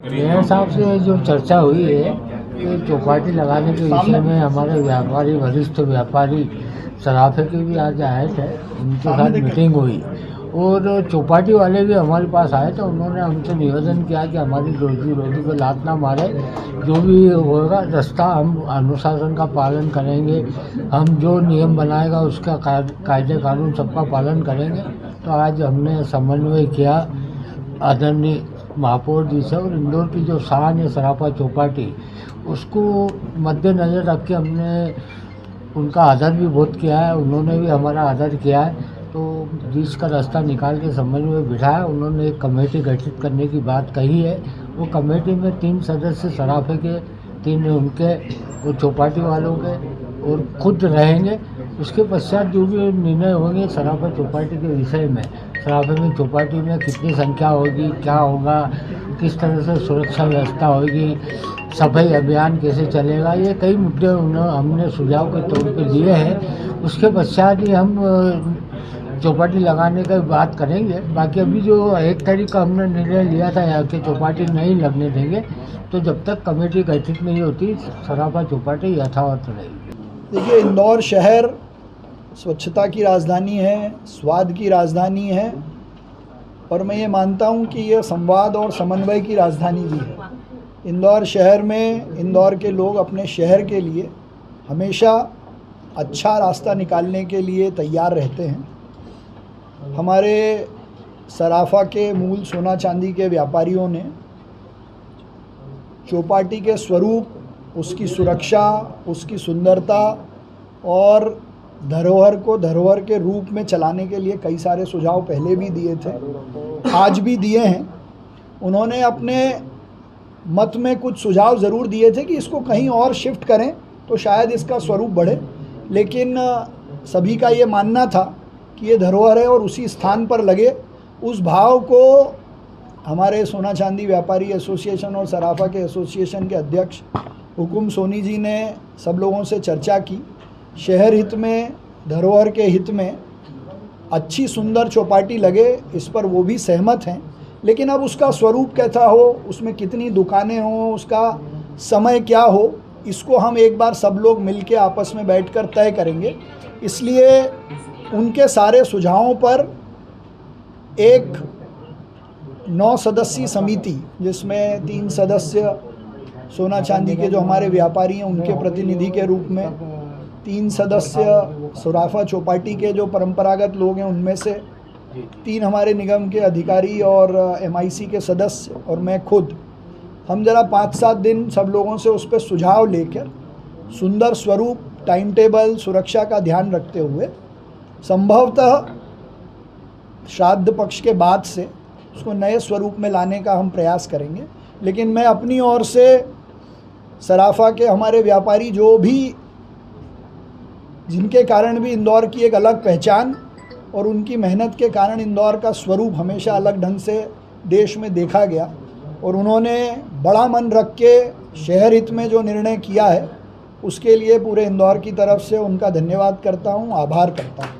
मेरे हिसाब से जो चर्चा हुई है कि चौपाटी लगाने के विषय में हमारे व्यापारी वरिष्ठ व्यापारी सराफे के भी आज आए थे, उनके साथ मीटिंग हुई और चौपाटी वाले भी हमारे पास आए थे। उन्होंने हमसे निवेदन किया कि हमारी रोजी रोटी को लात ना मारे, जो भी होगा रास्ता हम अनुशासन का पालन करेंगे, हम जो नियम बनाएगा उसका कायदे कानून सबका पालन करेंगे। तो आज हमने समन्वय किया आदरणीय महापौर जी से, और इंदौर की जो शान है सराफा चौपाटी, उसको मद्देनज़र रख के हमने उनका आदर भी बहुत किया है, उन्होंने भी हमारा आदर किया है। तो बीच का रास्ता निकाल के समन्वय बिठाया। उन्होंने एक कमेटी गठित करने की बात कही है। वो कमेटी में 3 सदस्य सराफे के, 3 उनके और चौपाटी वालों के और खुद रहेंगे। उसके पश्चात जो भी निर्णय होंगे सराफा चौपाटी के विषय में, सराफे में चौपाटी में कितनी संख्या होगी, क्या होगा, किस तरह से सुरक्षा व्यवस्था होगी, सफाई अभियान कैसे चलेगा, ये कई मुद्दे हमने सुझाव के तौर पे दिए हैं। उसके पश्चात ही हम चौपाटी लगाने की बात करेंगे। बाकी अभी जो 1 तारीख का हमने निर्णय लिया था कि चौपाटी नहीं लगने देंगे, तो जब तक कमेटी गठित नहीं होती सराफा चौपाटी यथावत रहेगी। देखिए, इंदौर शहर स्वच्छता की राजधानी है, स्वाद की राजधानी है, और मैं ये मानता हूँ कि यह संवाद और समन्वय की राजधानी भी है। इंदौर शहर में इंदौर के लोग अपने शहर के लिए हमेशा अच्छा रास्ता निकालने के लिए तैयार रहते हैं। हमारे सराफा के मूल सोना चांदी के व्यापारियों ने चौपाटी के स्वरूप, उसकी सुरक्षा, उसकी सुंदरता और धरोहर को धरोहर के रूप में चलाने के लिए कई सारे सुझाव पहले भी दिए थे, आज भी दिए हैं। उन्होंने अपने मत में कुछ सुझाव ज़रूर दिए थे कि इसको कहीं और शिफ्ट करें तो शायद इसका स्वरूप बढ़े, लेकिन सभी का ये मानना था कि ये धरोहर है और उसी स्थान पर लगे। उस भाव को हमारे सोना चांदी व्यापारी एसोसिएशन और सराफा के एसोसिएशन के अध्यक्ष हुकुम सोनी जी ने सब लोगों से चर्चा की। शहर हित में, धरोहर के हित में अच्छी सुंदर चौपाटी लगे, इस पर वो भी सहमत हैं। लेकिन अब उसका स्वरूप कैसा हो, उसमें कितनी दुकानें हों, उसका समय क्या हो, इसको हम एक बार सब लोग मिलके आपस में बैठकर तय करेंगे। इसलिए उनके सारे सुझावों पर एक 9 सदस्यीय समिति, जिसमें 3 सदस्य सोना चांदी के जो हमारे व्यापारी हैं उनके प्रतिनिधि के रूप में, 3 सदस्य सराफा चौपाटी के जो परंपरागत लोग हैं उनमें से, 3 हमारे निगम के अधिकारी और MIC के सदस्य और मैं खुद, हम ज़रा 5-7 दिन सब लोगों से उस पर सुझाव लेकर सुंदर स्वरूप, टाइम टेबल, सुरक्षा का ध्यान रखते हुए संभवतः श्राद्ध पक्ष के बाद से उसको नए स्वरूप में लाने का हम प्रयास करेंगे। लेकिन मैं अपनी ओर से सराफा के हमारे व्यापारी जो भी, जिनके कारण भी इंदौर की एक अलग पहचान और उनकी मेहनत के कारण इंदौर का स्वरूप हमेशा अलग ढंग से देश में देखा गया, और उन्होंने बड़ा मन रख के शहर हित में जो निर्णय किया है उसके लिए पूरे इंदौर की तरफ से उनका धन्यवाद करता हूँ, आभार करता हूँ।